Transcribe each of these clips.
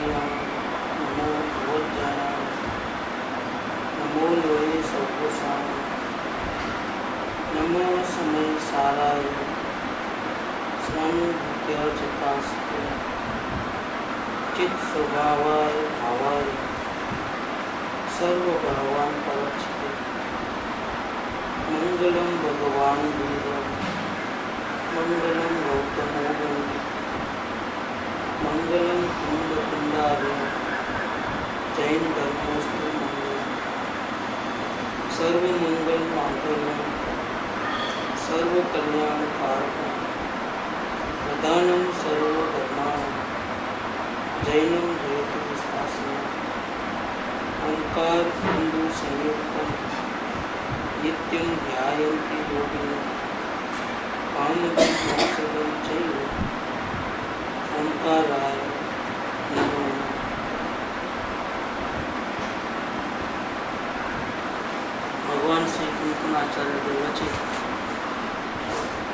नारायणाय नमो भगवद्गीताय नमो लोये सर्वसाय नमो समय साराय स्वयं चित स्वभावाय भावाय सर्व भगवान परचिते मंगलम भगवान वीर मंगलम गौतमो वंदे मंगलम कुंड कुंडारो जैन धर्मोस्तु मंगलम सर्व मंगल मांगल्यम सर्व कल्याण कारकम प्रधानम सर्व धर्माणां जैनम जयतु विश्वासम ओंकार बिंदु संयुक्तम नित्यं ध्यायन्ति योगिनः कामदं मोक्षदं चैव ओंकाराय नमो नमः। भगवान श्री कुंकुमाचार्य देवचित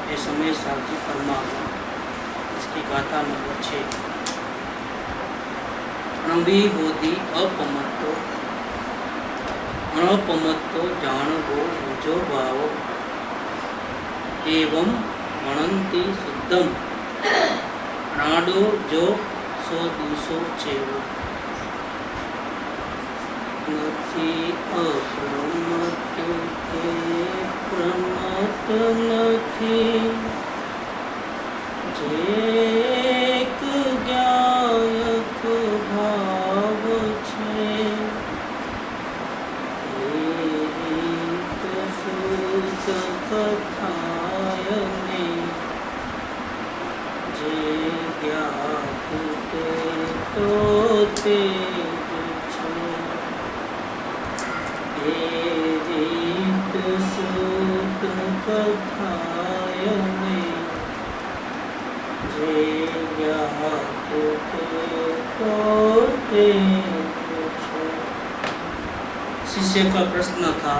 ये समय सारथी परमात्मा इसकी गाथा नंबर 6 अणवी होती अपमत्तो अणपमत्तो जानवो भुजो भाव एवं मनंती शुद्धम नाडो जो सो दूसो चेवो नथी अप्रमत के प्रमत नथी जेक ज्ञायक भाव छे एक सुत कथायने जे ज्ञात ते तो तेज छे एक सुत कथायने जे ज्ञात ते शिष्य का प्रश्न था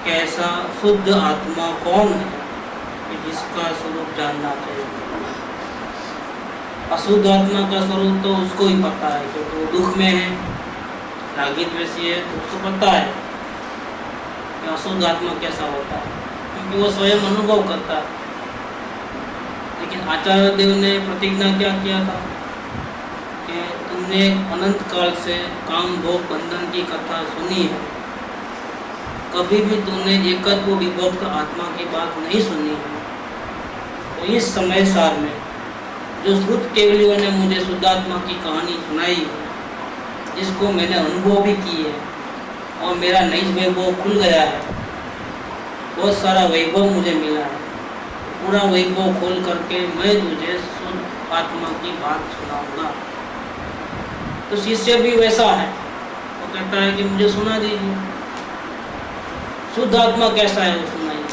कैसा शुद्ध आत्मा कौन है कि जिसका स्वरूप जानना चाहिए। अशुद्ध आत्मा का स्वरूप तो उसको ही पता है क्योंकि वो दुख में है, रागी द्वेषी है, तो उसको पता है कि अशुद्ध आत्मा कैसा होता है क्योंकि वो स्वयं अनुभव करता है। लेकिन आचार्य देव ने प्रतिज्ञा क्या किया था कि तुमने अनंत काल से काम भोग बंधन की कथा सुनी है, कभी भी तुमने एकत्व विभक्त आत्मा की बात नहीं सुनी है। तो इस समय सार में जो श्रुत केवलियों ने मुझे शुद्धात्मा की कहानी सुनाई है, जिसको मैंने अनुभव भी की है और मेरा नई वैभव खुल गया है, बहुत सारा वैभव मुझे मिला है, पूरा वैभव खोल करके मैं तुझे शुद्ध आत्मा की बात सुनाऊंगा। तो शिष्य भी वैसा है, वो कहता है कि मुझे सुना दीजिए शुद्ध आत्मा कैसा है वो सुनाइए।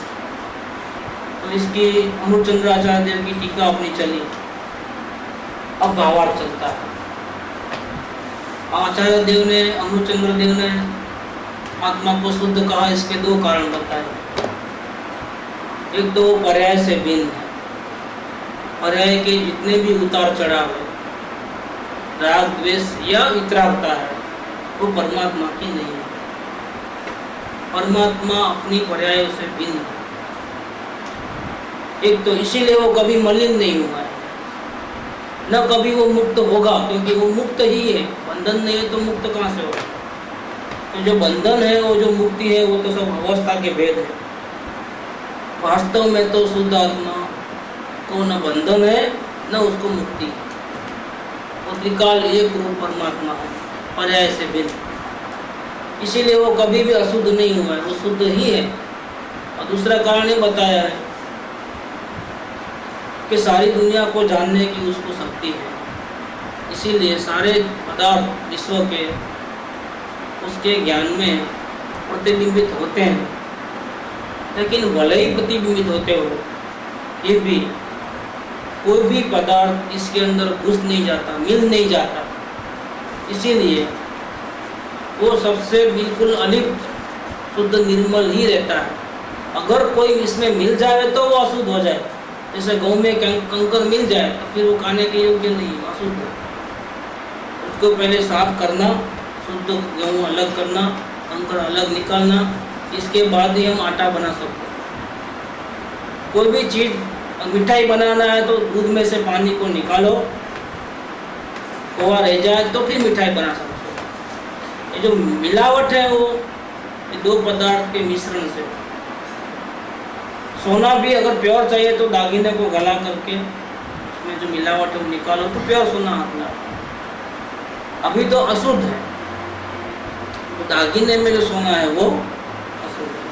तो इसकी अमृतचंद्राचार्य देव की टीका अपनी चली, अब भावार्थ चलता है। आचार्य देव ने अमृतचंद्र देव ने आत्मा को शुद्ध कहा, इसके 2 कारण बताए। एक तो पर्याय से भिन्न है, पर्याय के जितने भी उतार चढ़ाव है, राग द्वेष या वितरागता है, वो परमात्मा की नहीं है। परमात्मा अपनी पर्यायों से भिन्न है। एक तो इसीलिए वो कभी मलिन नहीं हुआ है, न कभी वो मुक्त होगा क्योंकि वो मुक्त ही है। बंधन नहीं है तो मुक्त कहाँ से होगा। तो जो बंधन है वो जो मुक्ति है वो तो सब अवस्था के भेद है। वास्तव में तो शुद्ध आत्मा को न बंधन है न उसको मुक्ति। वो त्रिकाल एक रूप परमात्मा है, पर्याय से भिन्न। इसीलिए वो कभी भी अशुद्ध नहीं हुआ है, वो शुद्ध ही है। और दूसरा कारण ये बताया है कि सारी दुनिया को जानने की उसको शक्ति है, इसीलिए सारे पदार्थ विश्व के उसके ज्ञान में प्रतिबिंबित होते हैं। लेकिन भले ही प्रतिबिंबित होते हो, फिर भी कोई भी पदार्थ इसके अंदर घुस नहीं जाता, मिल नहीं जाता। इसीलिए वो सबसे बिल्कुल अलिप्त शुद्ध निर्मल ही रहता है। अगर कोई इसमें मिल जाए तो वो अशुद्ध हो जाए। जैसे गौ में कंकर मिल जाए तो फिर वो खाने के योग्य नहीं है, अशुद्ध है। उसको पहले साफ करना, शुद्ध गेहूँ अलग करना, कंकड़ अलग निकालना, इसके बाद ही हम आटा बना सकते हैं। कोई भी चीज़, मिठाई बनाना है तो दूध में से पानी को निकालो, खोआ रह जाए तो फिर मिठाई बना सकते हो। ये जो मिलावट है वो ये दो पदार्थ के मिश्रण से। सोना भी अगर प्योर चाहिए तो दागिने को गला करके उसमें जो मिलावट है वो निकालो तो प्योर सोना आता है। अभी तो अशुद्ध है, तो दागिने में जो सोना है वो अशुद्ध है।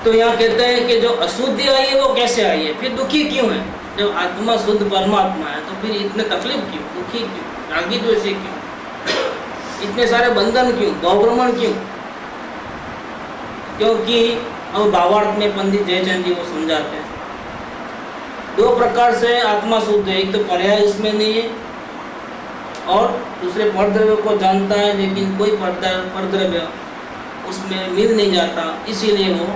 तो यहाँ कहते हैं कि जो अशुद्धि आई है वो कैसे आई है, फिर दुखी क्यों है? जब आत्मा शुद्ध परमात्मा है तो फिर इतने तकलीफ क्यों, दुखी क्यों, रागी द्वेषी क्यों, इतने सारे बंधन क्यों, भवभ्रमण क्यों? क्योंकि अब भावार्थ में पंडित जयचंद जी वो समझाते हैं, दो प्रकार से आत्मा शुद्ध है। एक तो पर्याय इसमें नहीं है और दूसरे परद्रव्य को जानता है, लेकिन कोई परद्रव्य उसमें मिल नहीं जाता, इसीलिए वो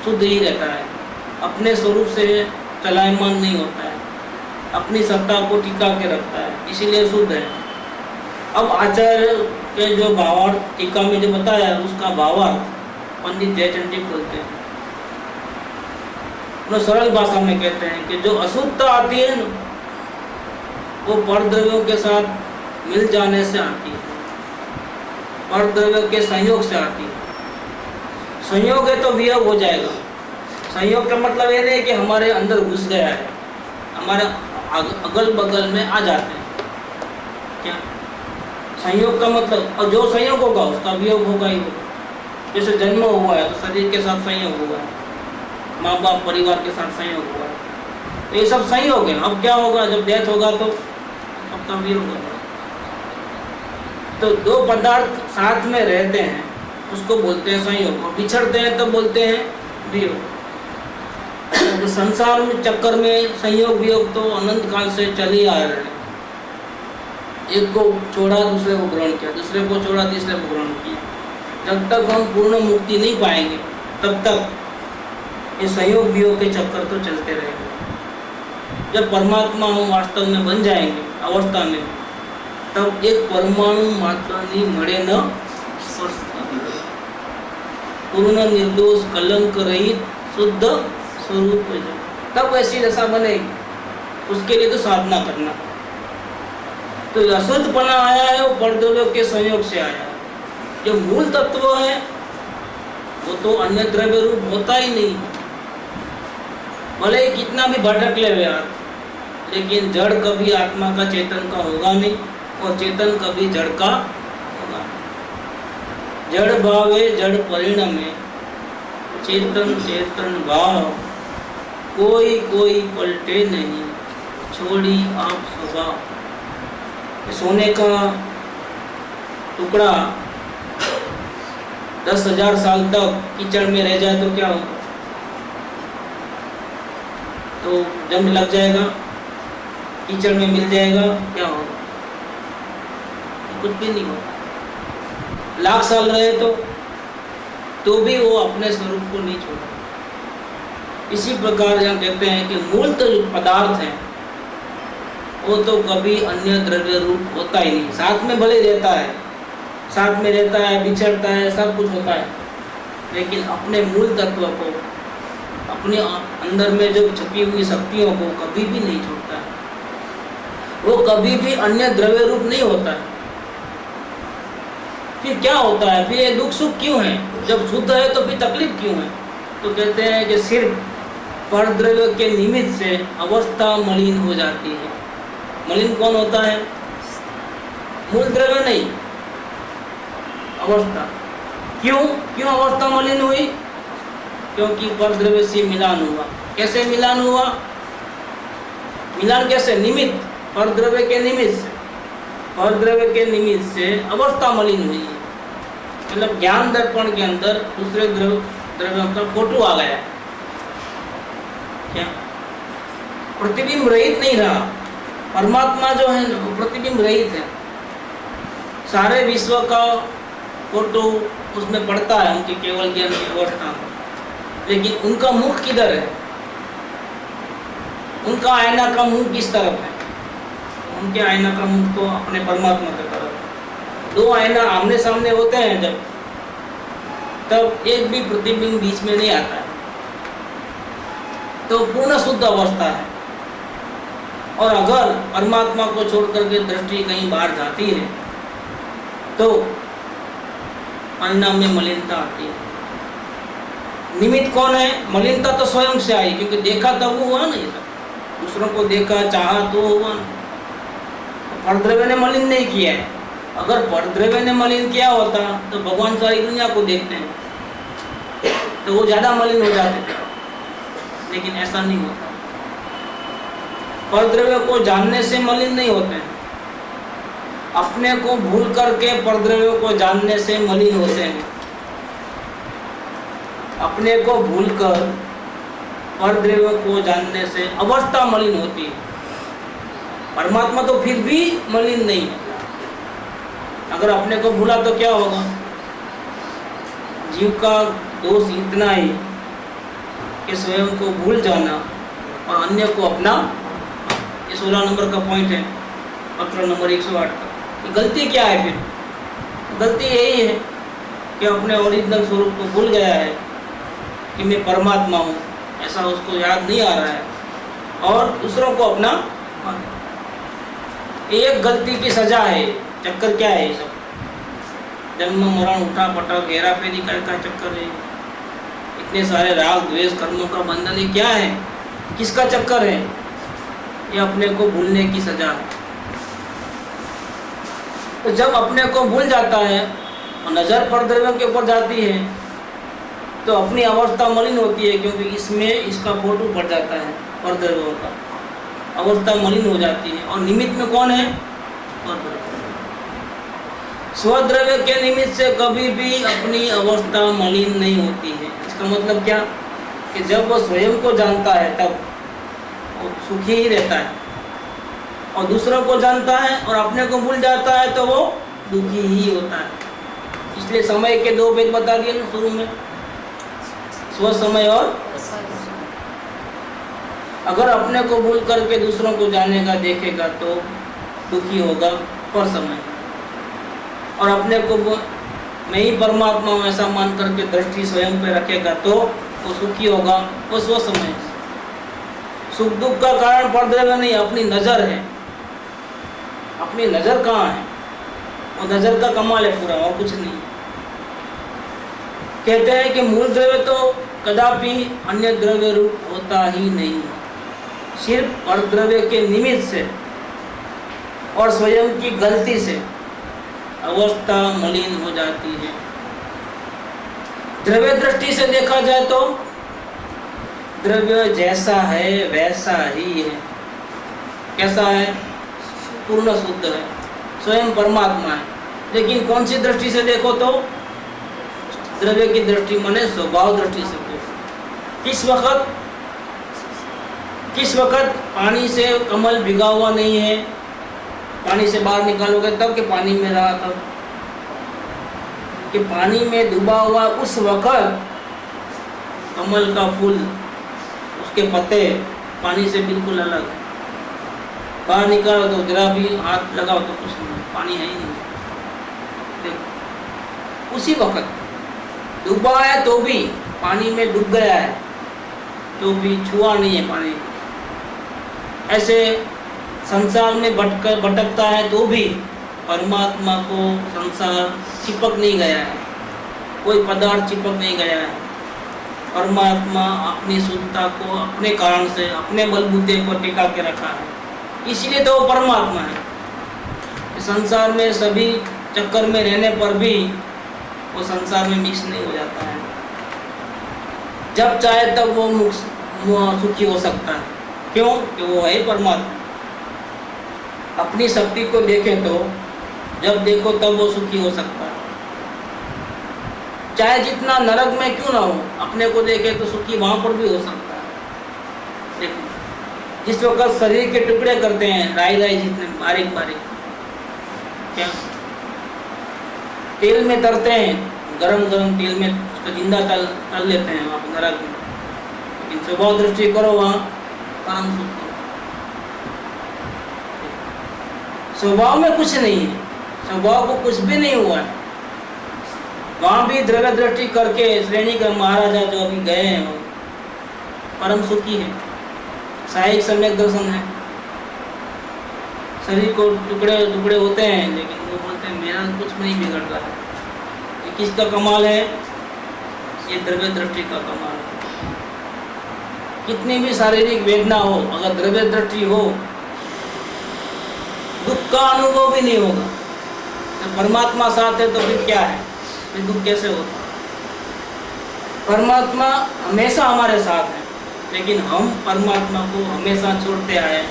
शुद्ध ही रहता है, अपने स्वरूप से चलायमान नहीं होता है, अपनी सत्ता को टिका के रखता है, इसीलिए शुद्ध है। अब आचार्य के जो भावार्थ टीका में जो बताया उसका भावार्थ पंडित जयचंद जी खोलते हैं। वो सरल भाषा में कहते हैं कि जो अशुद्धता आती है ना वो परद्रव्यों के साथ मिल जाने से आती है, परद्रव्यों के संयोग से आती है। संयोग है तो वियोग हो जाएगा। संयोग का मतलब ये नहीं कि हमारे अंदर घुस गया है, हमारे अगल बगल में आ जाते हैं। क्या संयोग का मतलब, और जो संयोग होगा उसका वियोग होगा ही होगा। जैसे जन्म हुआ है तो शरीर के साथ संयोग हुआ है, माँ बाप परिवार के साथ संयोग हुआ है, तो ये सब संयोग है। अब क्या होगा, जब डेथ होगा तो सबका वियोग होगा। तो दो पदार्थ साथ में रहते हैं उसको बोलते हैं संयोग, और बिछड़ते हैं तब बोलते हैं वियोग। तो संसार में चक्कर में संयोग वियोग तो अनंत काल से चल ही आ रहे हैं। एक को छोड़ा दूसरे को ग्रहण किया, दूसरे को छोड़ा तीसरे को ग्रहण किया। जब तक हम पूर्ण मुक्ति नहीं पाएंगे तब तक ये संयोग वियोग के चक्कर तो चलते रहेंगे। जब परमात्मा हम वास्तव में बन जाएंगे अवस्था में, तब एक परमाणु मात्र नहीं मरे न पूर्ण निर्दोष कलंक रहित शुद्ध स्वरूप, तब ऐसी दशा बनेगी। उसके लिए तो साधना करना। तो अशुद्धपना आया है वो परद्रव्यों के संयोग से आया है। जो मूल तत्व है वो तो अन्य द्रव्य रूप होता ही नहीं, भले ही कितना भी भटक ले यार, लेकिन जड़ कभी आत्मा का चेतन का होगा नहीं, और चेतन कभी जड़ का होगा। जड़ भावे जड़ परिणमे, चेतन चेतन भाव, कोई कोई पलटे नहीं, छोड़ी आप स्वभाव। सोने का टुकड़ा 10,000 साल तक कीचड़ में रह जाए तो क्या होगा? तो जंग लग जाएगा, कीचड़ में मिल जाएगा, क्या होगा? कुछ भी नहीं होगा। लाख साल रहे तो भी वो अपने स्वरूप को नहीं छोड़ा। इसी प्रकार हम कहते हैं कि मूल तो जो पदार्थ है वो तो कभी अन्य द्रव्य रूप होता ही नहीं। साथ में भले रहता है, साथ में रहता है, बिछड़ता है, सब कुछ होता है, लेकिन अपने मूल तत्व को, अपने अंदर में जो छपी हुई शक्तियों को कभी भी नहीं छोड़ता है। वो कभी भी अन्य द्रव्य रूप नहीं होता है। फिर क्या होता है, फिर ये दुख सुख क्यों है? जब शुद्ध है तो फिर तकलीफ क्यों है? तो कहते हैं कि सिर्फ परद्रव्य के निमित्त से अवस्था मलिन हो जाती है। मलिन कौन होता है? मूल द्रव्य नहीं, अवस्था। क्यों अवस्था मलिन हुई? क्योंकि परद्रव्य से मिलान हुआ। कैसे मिलान हुआ? मिलान कैसे? निमित्त, परद्रव्य के निमित्त से। परद्रव्य के निमित्त से अवस्था मलिन हुई है, मतलब ज्ञान दर्पण के अंदर दूसरे द्रव्यों का फोटो आ गया। क्या प्रतिबिंब रहित नहीं रहा? परमात्मा जो है वो प्रतिबिंब रहित है। सारे विश्व का फोटो उसमें पड़ता है उनके केवल ज्ञान की अवस्था में, लेकिन उनका मुख किधर है? उनका आईना का मुंह किस तरफ है? उनके आईना का मुख तो अपने परमात्मा की तरफ। दो आईना आमने सामने होते हैं जब, तब एक भी प्रतिबिंब बीच में नहीं आता है, तो पूर्ण शुद्ध अवस्था है। और अगर परमात्मा को छोड़ करके दृष्टि कहीं बाहर जाती है तो परिणाम में मलिनता आती है। निमित्त कौन है? मलिनता तो स्वयं से आई, क्योंकि देखा तब हुआ नहीं, दूसरों को देखा चाहा तो हुआ नहीं। परद्रव्य ने मलिन नहीं किया है। अगर परद्रव्य ने मलिन किया होता तो भगवान सारी दुनिया को देखते हैं तो वो ज्यादा मलिन हो जाते, लेकिन ऐसा नहीं होता। परद्रव्य को जानने से मलिन नहीं होते हैं, अपने को भूल करके परद्रव्य को जानने से मलिन होते हैं। अपने को भूलकर परद्रव्य को जानने से अवस्था मलिन होती है। परमात्मा तो फिर भी मलिन नहीं है। अगर अपने को भूला तो क्या होगा? जीव का दोष इतना ही कि स्वयं को भूल जाना और अन्य को अपना। ये 16 नंबर का पॉइंट है, पत्र नंबर 108 का। गलती क्या है फिर? गलती यही है कि अपने ओरिजिनल स्वरूप को भूल गया है कि मैं परमात्मा हूँ, ऐसा उसको याद नहीं आ रहा है, और दूसरों को अपना। एक गलती की सजा है। चक्कर क्या है ये सब? जन्म मरण उठा पटक घेरा फेरी का चक्कर है। इतने सारे राग द्वेष कर्मों का बंधन है। क्या है? किसका चक्कर है? ये अपने को भूलने की सजा है। तो जब अपने को भूल जाता है और नजर परद्रव्य के ऊपर जाती है तो अपनी अवस्था मलिन होती है, क्योंकि इसमें इसका फोटो पड़ जाता है, परद्रव्यों का अवस्था मलिन हो जाती है। और निमित्त में कौन है? स्वद्रव्य के निमित्त से कभी भी अपनी अवस्था मलिन नहीं होती है। इसका मतलब क्या? कि जब वो स्वयं को जानता है तब वो सुखी ही रहता है, और दूसरों को जानता है और अपने को भूल जाता है तो वो दुखी ही होता है। इसलिए समय के दो भेद बता दिए ना शुरू में, स्व समय और। अगर अपने को भूल करके दूसरों को जानने का देखेगा तो दुखी होगा पर समय, और अपने को मैं ही परमात्मा हूं ऐसा मान करके दृष्टि स्वयं पे रखेगा तो वो सुखी होगा वो स्व समय। सुख दुख का कारण परद्रव्य नहीं, अपनी नजर है। अपनी नजर कहाँ है? वो नजर का कमाल है पूरा, और कुछ नहीं। कहते हैं कि मूल द्रव्य तो कदापि अन्य द्रव्य रूप होता ही नहीं है। सिर्फ परद्रव्य के निमित्त से और स्वयं की गलती से अवस्था मलिन हो जाती है। द्रव्य दृष्टि से देखा जाए तो द्रव्य जैसा है वैसा ही है। कैसा है? पूर्ण शुद्ध है, स्वयं परमात्मा है। लेकिन कौन सी दृष्टि से देखो तो द्रव्य की दृष्टि माने स्वभाव दृष्टि से देखो। किस वक्त पानी से कमल भिगा हुआ नहीं है, पानी से बाहर निकालोगे तब कि पानी में रहा तब, कि पानी में डूबा हुआ उस वक्त कमल का फूल, उसके पत्ते पानी से बिल्कुल अलग। बाहर निकालो तो जरा भी हाथ लगाओ तो कुछ नहीं, पानी है ही नहीं। देखो उसी वक्त डूबा है तो भी, पानी में डूब गया है तो भी छुआ नहीं है पानी। ऐसे संसार में भटकता है तो भी परमात्मा को संसार चिपक नहीं गया है, कोई पदार्थ चिपक नहीं गया है। परमात्मा अपनी शुद्धता को अपने कारण से अपने बलबूते पर टिका के रखा है, इसलिए तो वो परमात्मा है। संसार में सभी चक्कर में रहने पर भी वो संसार में मिक्स नहीं हो जाता है। जब चाहे तब वो सुखी हो सकता है। क्यों? कि वो है परमात्मा। अपनी शक्ति को देखे तो जब देखो तब वो सुखी हो सकता है। चाहे जितना नरक में क्यों ना हो, अपने को देखे तो सुखी वहां पर भी हो सकता है। देखो जिस वक्त शरीर के टुकड़े करते हैं राई जितने बारीक बारीक, क्या तेल में तरते हैं, गरम गरम तेल में उसका जिंदा तल लेते हैं वहाँ पर नरक में। लेकिन स्वभाव दृष्टि करो वहाँ परम सुख। स्वभाव में कुछ नहीं है, स्वभाव को कुछ भी नहीं हुआ है। वहाँ भी द्रव्य दृष्टि करके श्रेणी का महाराजा जो अभी गए हैं वो परम सुखी है, साहिक सम्यक दर्शन है। शरीर को टुकड़े टुकड़े होते हैं लेकिन वो बोलते हैं मेरा कुछ नहीं बिगड़ रहा है। ये किसका कमाल है? ये द्रव्य दृष्टि का कमाल है। कितनी भी शारीरिक वेदना हो, अगर द्रव्य दृष्टि हो दुख का अनुभव भी नहीं होगा। तो परमात्मा साथ है तो फिर क्या है, फिर दुख कैसे होता? परमात्मा हमेशा हमारे साथ है लेकिन हम परमात्मा को हमेशा छोड़ते आए हैं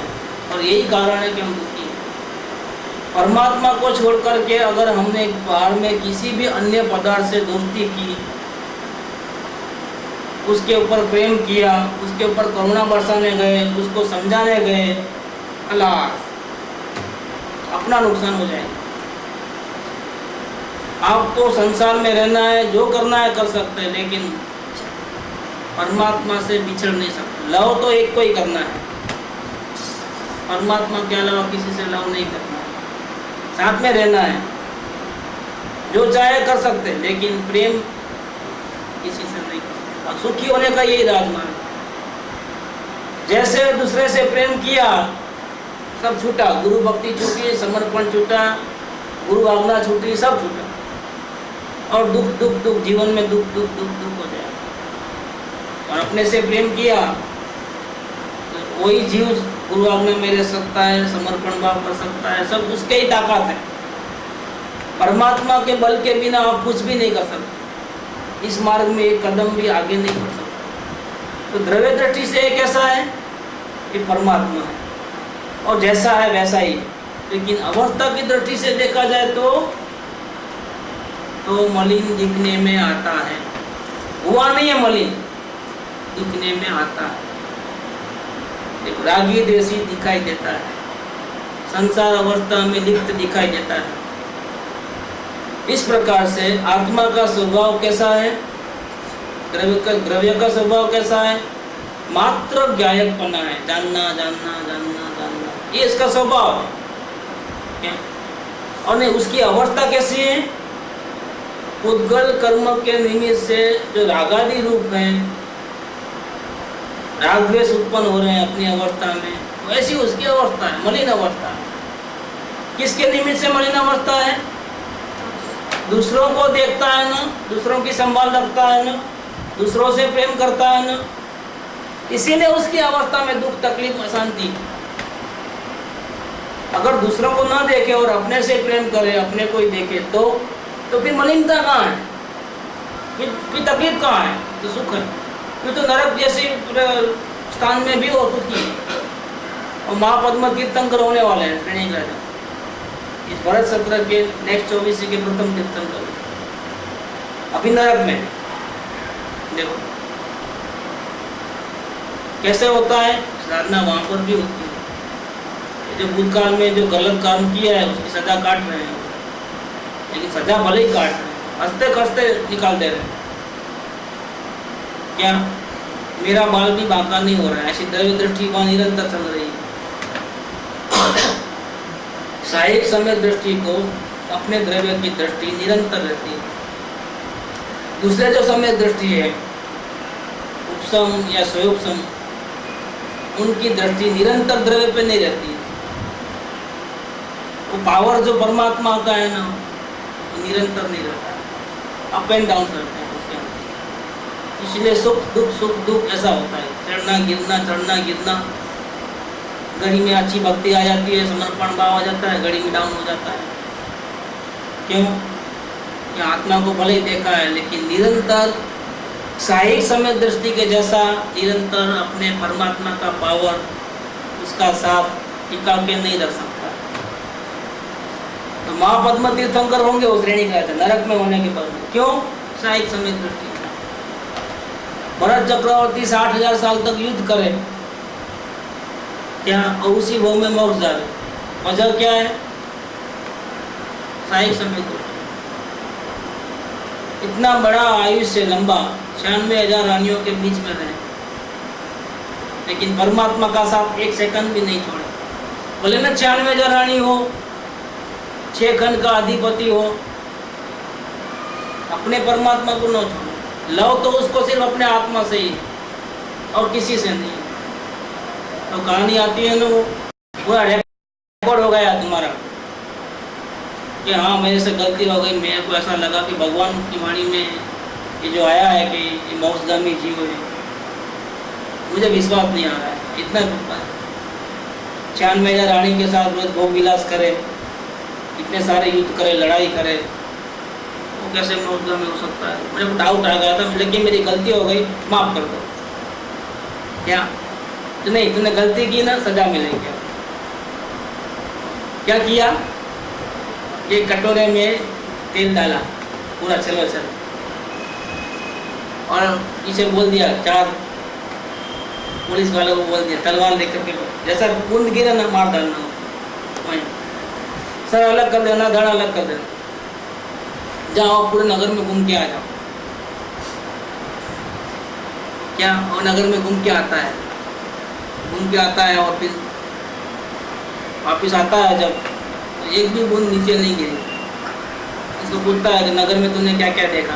और यही कारण है कि हम दुखी हैं। परमात्मा को छोड़ करके अगर हमने बाहर में किसी भी अन्य पदार्थ से दोस्ती की, उसके ऊपर प्रेम किया, उसके ऊपर करुणा बरसाने गए, उसको समझाने गए, खलास, अपना नुकसान हो जाएगा। आपको संसार में रहना है, जो करना है कर सकते हैं लेकिन परमात्मा से बिछड़ नहीं सकते। लव तो एक को ही करना है, परमात्मा के अलावा किसी से लव नहीं करना है। साथ में रहना है, जो चाहे कर सकते हैं लेकिन प्रेम किसी से नहीं कर सकते। और सुखी होने का यही राजमार्ग। जैसे दूसरे से प्रेम किया सब छूटा, गुरु भक्ति छूटी, समर्पण छूटा, गुरु आज्ञा छूटी, सब छूटा और दुख दुख दुख, जीवन में दुख दुख दुख दुख हो जाए। और अपने से प्रेम किया तो वही जीव गुरु आज्ञा में रह सकता है, समर्पण भाव कर सकता है, सब उसके ही ताकत है। परमात्मा के बल के बिना आप कुछ भी नहीं कर सकते, इस मार्ग में एक कदम भी आगे नहीं बढ़ सकते। तो द्रव्य दृष्टि से कैसा है? ये परमात्मा है और जैसा है वैसा ही है। लेकिन अवस्था की दृष्टि से देखा जाए तो मलिन दिखने में आता है। हुआ नहीं है मलिन, दिखने में आता है। एक रागी देशी दिखाई देता है, संसार अवस्था में लिप्त दिखाई देता है। इस प्रकार से आत्मा का स्वभाव कैसा है? द्रव्य का स्वभाव कैसा है? मात्र ज्ञायकपना है, जानना जानना जानना जानना, ये इसका स्वभाव है क्या? और नहीं, उसकी अवस्था कैसी है? उद्गल कर्म के निमित्त से जो रागादि रूप है, राग द्वेष उत्पन्न हो रहे हैं अपनी अवस्था में, वैसी उसकी अवस्था है, मलिन अवस्था है। किसके निमित्त से मलिन अवस्था है? दूसरों को देखता है ना, दूसरों की संभाल रखता है ना, दूसरों से प्रेम करता है ना, इसीलिए उसकी अवस्था में दुख तकलीफ अशांति। अगर दूसरों को ना देखे और अपने से प्रेम करे, अपने को ही देखे तो फिर मलिनता कहाँ है? फिर तकलीफ कहाँ है? तो सुख है। फिर तो नरक जैसे स्थान में भी वो सुखी है। और महापद्म तीर्थंकर होने वाले हैं श्रेणी राजा इस भरत सत्र के नेक्स्ट 24 के प्रथम तीर्थंकर अभी नरक में। देखो कैसे होता है, साधना वहां पर भी होती है। जो भूतकाल में जो गलत काम किया है उसकी सजा काट रहे हैं, लेकिन सजा भले ही काट रहे हैं, हंसते खसते निकाल दे रहे हैं। क्या मेरा बाल भी बांका नहीं हो रहा है, ऐसी द्रव्य दृष्टि वहां निरंतर चल रही है। साहिक समय दृष्टि को अपने द्रव्य की दृष्टि निरंतर रहती है। दूसरे जो समय दृष्टि है उपसम या स्वयोपसम, उनकी दृष्टि निरंतर द्रव्य पे नहीं रहती। वो पावर जो परमात्मा का है ना, वो निरंतर नहीं रहता, अप एंड डाउन करते हैं उसके अंदर। इसलिए सुख दुख ऐसा होता है, चढ़ना गिरना चढ़ना गिरना। घड़ी में अच्छी भक्ति आ जाती है, समर्पण भाव आ जाता है, घड़ी में डाउन हो जाता है। क्यों? कि आत्मा को भले ही देखा है लेकिन निरंतर साहिक समय दृष्टि के जैसा निरंतर अपने परमात्मा का पावर, उसका साथ टिका के नहीं रख सकता। तो महापद्म तीर्थंकर होंगे वो श्रेणी का था नरक में होने के बाद। क्यों? साहिक समय दृष्टि। भरत चक्रवर्ती 60,000 साल तक युद्ध करे क्या, और उसी भाव में मोक्ष जावे। वजह क्या है? साहिक समय दृष्टि। इतना बड़ा आयुष्य लंबा, 96,000 रानियों के बीच में रहे, लेकिन परमात्मा का साथ एक सेकंड भी नहीं छोड़े। बोले ना 96,000 रानी हो, 6 खंड का अधिपति हो, अपने परमात्मा को न छोड़ो। लव तो उसको सिर्फ अपने आत्मा से ही और किसी से नहीं। तो कहानी आती है ना, वो पूरा रिकॉर्ड हो गया तुम्हारा कि हाँ मेरे से गलती हो गई, मेरे को ऐसा लगा कि भगवान की वाणी में ये जो आया है कि ये मोक्षगामी जीव है, मुझे विश्वास नहीं आ रहा है। इतना 96,000 रानी के साथ रोज भोग विलास करे, इतने सारे युद्ध करे, लड़ाई करे, वो कैसे मोक्षगामी हो सकता है? मुझे डाउट आ गया था, लेकिन मेरी गलती हो गई, माफ कर दो। क्या नहीं, तूने गलती की ना, सजा मिलेगी। क्या किया? एक कटोरे में तेल डाला पूरा, चलो चलो, और इसे बोल दिया, 4 पुलिस वालों को बोल दिया तलवार लेकर के जैसा बूंद गिरा ना मार डालना, वहीं सर अलग कर देना, धड़ अलग कर देना, जाओ पूरे नगर में घूम के आ जाओ। क्या और नगर में घूम के आता है, घूम के आता है और फिर वापिस आता है, जब एक भी बूंद नीचे नहीं गिरी। उसको पूछता है कि नगर में तूने क्या क्या देखा,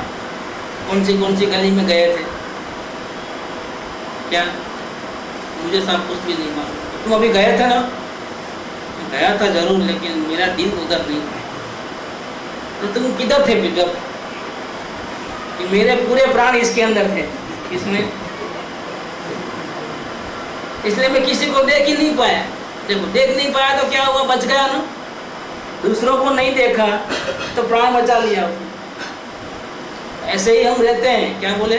कौन सी गली में गए थे? क्या? मुझे सब कुछ भी नहीं मालूम। तुम अभी गए थे ना? गया था जरूर, लेकिन मेरा दिल उधर नहीं था। तो तुम किधर थे फिर जब? कि मेरे पूरे प्राण इसके अंदर थे, इसमें, इसलिए मैं किसी को देख ही नहीं पाया। देखो, देख नहीं पाया तो क्या हुआ? बच गया ना। दूसरों को नहीं देखा तो प्राण बचा लिया। ऐसे ही हम रहते हैं। क्या बोले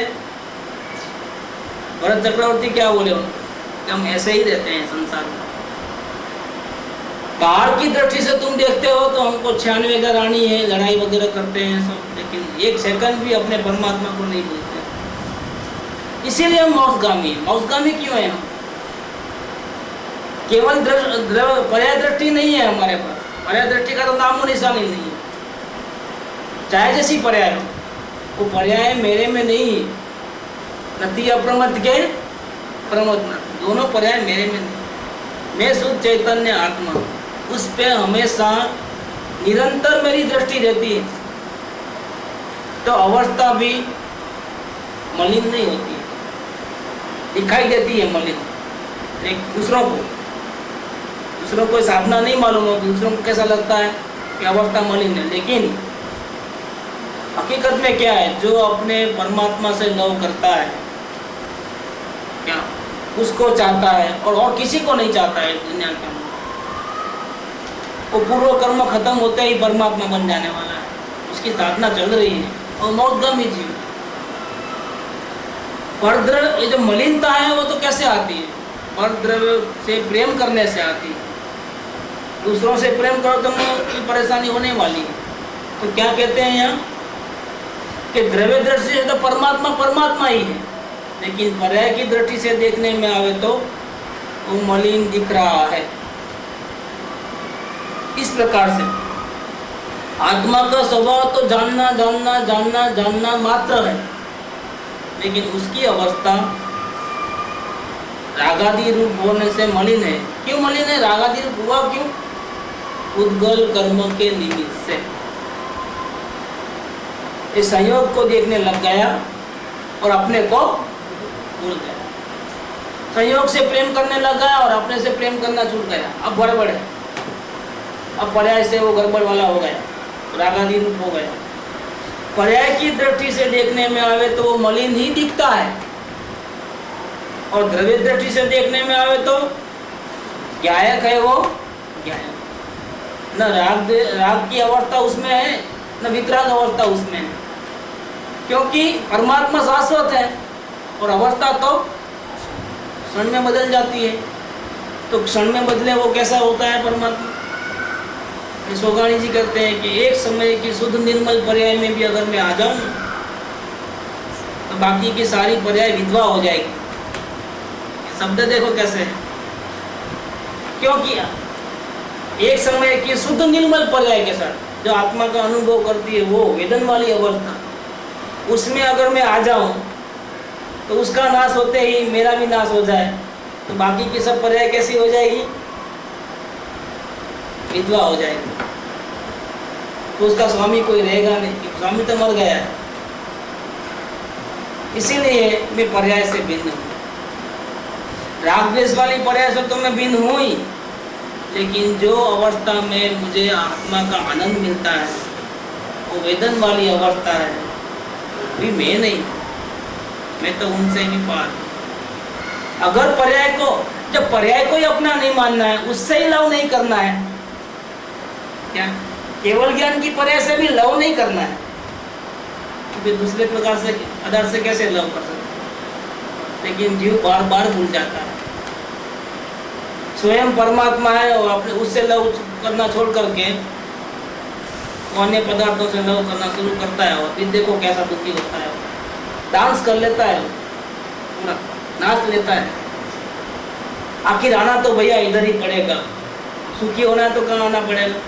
भरत चक्रवर्ती? क्या बोले कि हम ऐसे ही रहते हैं संसार में। बाहर की दृष्टि से तुम देखते हो तो हमको 96 रानी है, लड़ाई वगैरह करते हैं सब, लेकिन एक सेकंड भी अपने परमात्मा को नहीं भूलते। इसीलिए हम मौसगामी हैं। मौसगामी क्यों है हम? केवल पर्याय दृष्टि नहीं है हमारे पास, पर्याय दृष्टि का तो नामो निशान ही नहीं है। चाहे जैसी पर्याय हो, वो पर्याय मेरे में नहीं है। नति अप्रमत के प्रमोद न, दोनों पर्याय मेरे में नहीं। मैं शुद्ध चैतन्य आत्मा, उस पे हमेशा निरंतर मेरी दृष्टि रहती है, तो अवस्था भी मलिन नहीं होती है, दिखाई देती है मलिन। एक दूसरों को साधना नहीं मालूम हो, दूसरों को कैसा लगता है कि अवस्था मलिन है, लेकिन हकीकत में क्या है? जो अपने परमात्मा से लव करता है, क्या उसको चाहता है और किसी को नहीं चाहता है दुनिया के अंदर, वो पूर्व कर्म खत्म होते ही परमात्मा बन जाने वाला है। उसकी साधना चल रही है और मौतगामी जीव। परद्रव्य, ये जो मलिनता है वो तो कैसे आती है? परद्रव्य से प्रेम करने से आती है। दूसरों से प्रेम करो तो की परेशानी होने वाली है। तो क्या कहते हैं यहाँ कि द्रव्य दृष्टि से तो परमात्मा ही है, लेकिन पर्याय की दृष्टि से देखने में आवे तो वो मलिन दिख रहा है। इस प्रकार से आत्मा का स्वभाव तो जानना जानना जानना जानना मात्र है, लेकिन उसकी अवस्था रागादि रूप होने से मलिन है। क्यों मलिन है? रागादि रूप हुआ क्यों? उद्गल कर्म के निमित्त से। इस संयोग को देखने लग गया और अपने को भूल गया। संयोग से प्रेम करने लग गया और अपने से प्रेम करना छूट गया। अब गड़बड़ है, अब पर्याय से वो गड़बड़ वाला हो गया, रागादि रूप हो गया। पर्याय की दृष्टि से देखने में आवे तो वो मलिन ही दिखता है, और द्रव्य दृष्टि से देखने में आवे तो ज्ञायक है वो ज्ञायक। न राग की अवस्था उसमें है, न वितराग अवस्था उसमें है, क्योंकि परमात्मा शाश्वत है और अवस्था तो क्षण में बदल जाती है। तो क्षण में बदले वो कैसा होता है परमात्मा? सोगाणी जी कहते हैं कि एक समय की शुद्ध निर्मल पर्याय में भी अगर मैं आ जाऊं तो बाकी की सारी पर्याय विधवा हो जाएगी। शब्द देखो कैसे है, क्योंकि एक समय की शुद्ध निर्मल पर्याय के साथ जो आत्मा का अनुभव करती है वो वेदन वाली अवस्था, उसमें अगर मैं आ जाऊं तो उसका नाश होते ही मेरा भी नाश हो जाए, तो बाकी की सब पर्याय कैसी हो जाएगी? विधवा हो जाएगी। तो उसका स्वामी कोई रहेगा नहीं, क्योंकि स्वामी तो मर गया है। इसीलिए मैं पर्याय से भिन्न हूँ। राग द्वेष वाली पर्याय से तो मैं भिन्न हूँ ही, लेकिन जो अवस्था में मुझे आत्मा का आनंद मिलता है वो वेदन वाली अवस्था है, भी मैं नहीं, मैं तो उनसे भी पार। अगर पर्याय को, जब पर्याय को ही अपना नहीं मानना है, उससे ही लव नहीं करना है, क्या केवल ज्ञान की पर्याय से भी लव नहीं करना है, क्योंकि दूसरे प्रकार से आधार से कैसे लव कर सकते। लेकिन जीव बार बार भूल जाता है स्वयं परमात्मा है और अपने उससे लव करना छोड़ करके वो अन्य पदार्थों से लव करना शुरू करता है, और फिर देखो कैसा दुखी होता है। डांस कर लेता है, पूरा नाच लेता है। आखिर आना तो भैया इधर ही पड़ेगा, सुखी होना है तो कहाँ आना पड़ेगा।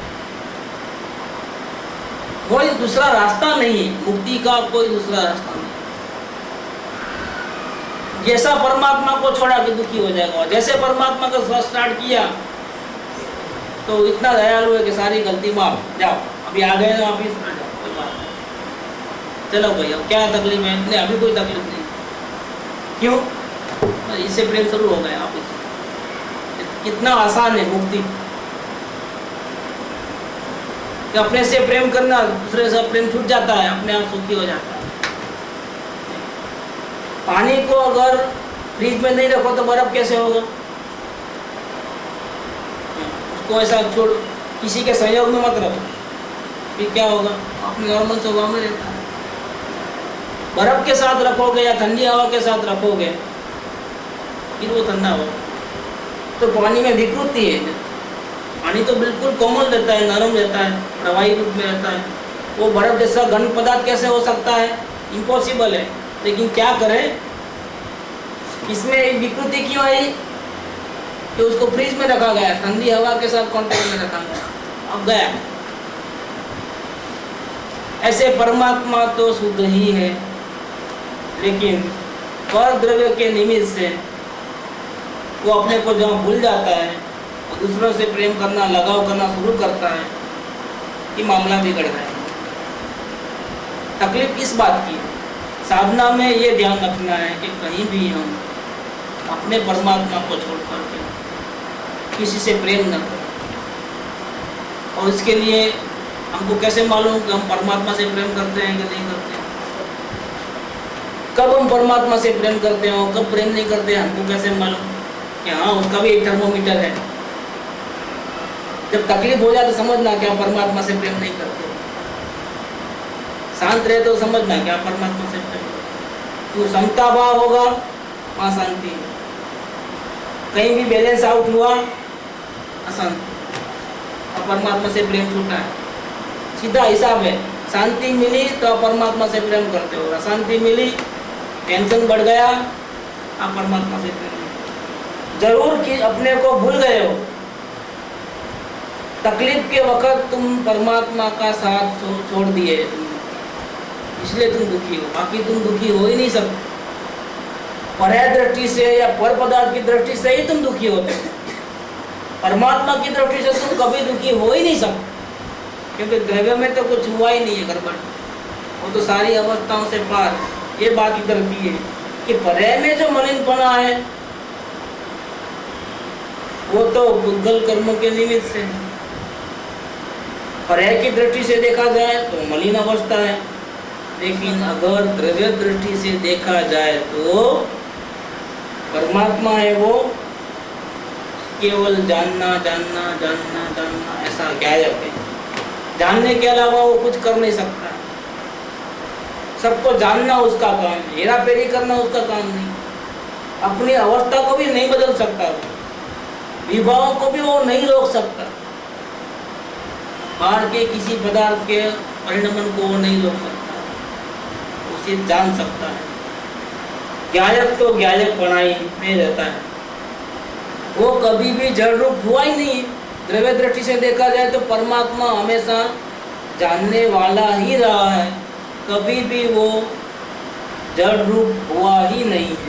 कोई दूसरा रास्ता नहीं है, मुक्ति का कोई दूसरा रास्ता नहीं। जैसा परमात्मा को छोड़ा कि दुखी हो जाएगा, जैसे परमात्मा का स्टार्ट किया तो इतना दयालु है कि सारी गलती माफ, जाओ अभी आ गए ना, अभी कोई बात नहीं, चलो भैया क्या तकलीफ है, नहीं अभी कोई तकलीफ नहीं। क्यों? इससे प्रेम शुरू हो गया। आप कितना आसान है मुक्ति, कि अपने से प्रेम करना, दूसरे से प्रेम छूट जाता है, अपने आप सुखी हो जाता है। पानी को अगर फ्रिज में नहीं रखो तो बर्फ कैसे होगा? उसको ऐसा छोड़, किसी के सहयोग में मत रखो, फिर क्या होगा? अपने नॉर्मल स्वभाव में रहता है। बर्फ के साथ रखोगे या ठंडी हवा के साथ रखोगे फिर वो ठंडा होगा। तो पानी में विकृति है। पानी तो बिल्कुल कोमल रहता है, नरम रहता है, प्रवाही रूप में रहता है। वो बर्फ जैसा घन पदार्थ कैसे हो सकता है? इम्पॉसिबल है। लेकिन क्या करें, इसमें विकृति क्यों आई? कि उसको फ्रिज में रखा गया, ठंडी हवा के साथ कांटेक्ट में रखा गया, अब गया। ऐसे परमात्मा तो शुद्ध ही है, लेकिन पर द्रव्य के निमित्त से वो अपने को जहाँ भूल जाता है और दूसरों से प्रेम करना, लगाव करना शुरू करता है, कि मामला बिगड़ गया। तकलीफ इस बात की है। साधना में ये ध्यान रखना है कि कहीं भी हम अपने परमात्मा को छोड़ करके किसी से प्रेम न करें। और इसके लिए हमको कैसे मालूम कि हम परमात्मा से प्रेम करते हैं कि नहीं करते हैं? कब हम परमात्मा से प्रेम करते हो, कब प्रेम नहीं करते हैं, हमको कैसे मालूम? कि हाँ, उसका भी एक थर्मोमीटर है। जब तकलीफ हो जाए तो समझना क्या परमात्मा से प्रेम नहीं करते। शांत रहे तो समझना क्या परमात्मा से प्रेम। तो समता भाव होगा, वहाँ शांति। कहीं भी बैलेंस आउट हुआ, अशांति, और परमात्मा से प्रेम छूटा है। सीधा हिसाब है। शांति मिली तो परमात्मा से प्रेम करते हो, अशांति मिली, टेंशन बढ़ गया, आप परमात्मा से प्रेम। जरूर कि अपने को भूल गए हो, तकलीफ के वक्त तुम परमात्मा का साथ छोड़ दिए, इसलिए तुम दुखी हो। बाकी तुम दुखी हो ही नहीं सकते। पर्याय दृष्टि से या पर पदार्थ की दृष्टि से ही तुम दुखी होते हो। परमात्मा की दृष्टि से तुम कभी दुखी हो ही नहीं सकते, क्योंकि द्रव्य में तो कुछ हुआ ही नहीं है गड़बड़, वो तो सारी अवस्थाओं से पार। ये बात इधर की है कि पर्याय में जो मलिनपना है वो तो बुद्धल कर्म के निमित्त से। पर्याय की दृष्टि से देखा जाए तो मलिन अवस्था है, लेकिन अगर द्रव्य दृष्टि से देखा जाए तो परमात्मा है वो केवल जानना जानना जानना जानना, ऐसा ज्ञायक है। जानने के अलावा वो कुछ कर नहीं सकता। सबको जानना उसका काम है, हेरा फेरी करना उसका काम नहीं। अपनी अवस्था को भी नहीं बदल सकता, विभावों को भी वो नहीं रोक सकता, बाहर के किसी पदार्थ के परिणमन को वो नहीं रोक सकता, उसे जान सकता है। ज्ञायक तो ज्ञायक पढ़ाई में रहता है, वो कभी भी जड़ रूप हुआ ही नहीं। द्रव्य दृष्टि से देखा जाए तो परमात्मा हमेशा जानने वाला ही रहा है, कभी भी वो जड़ रूप हुआ ही नहीं है।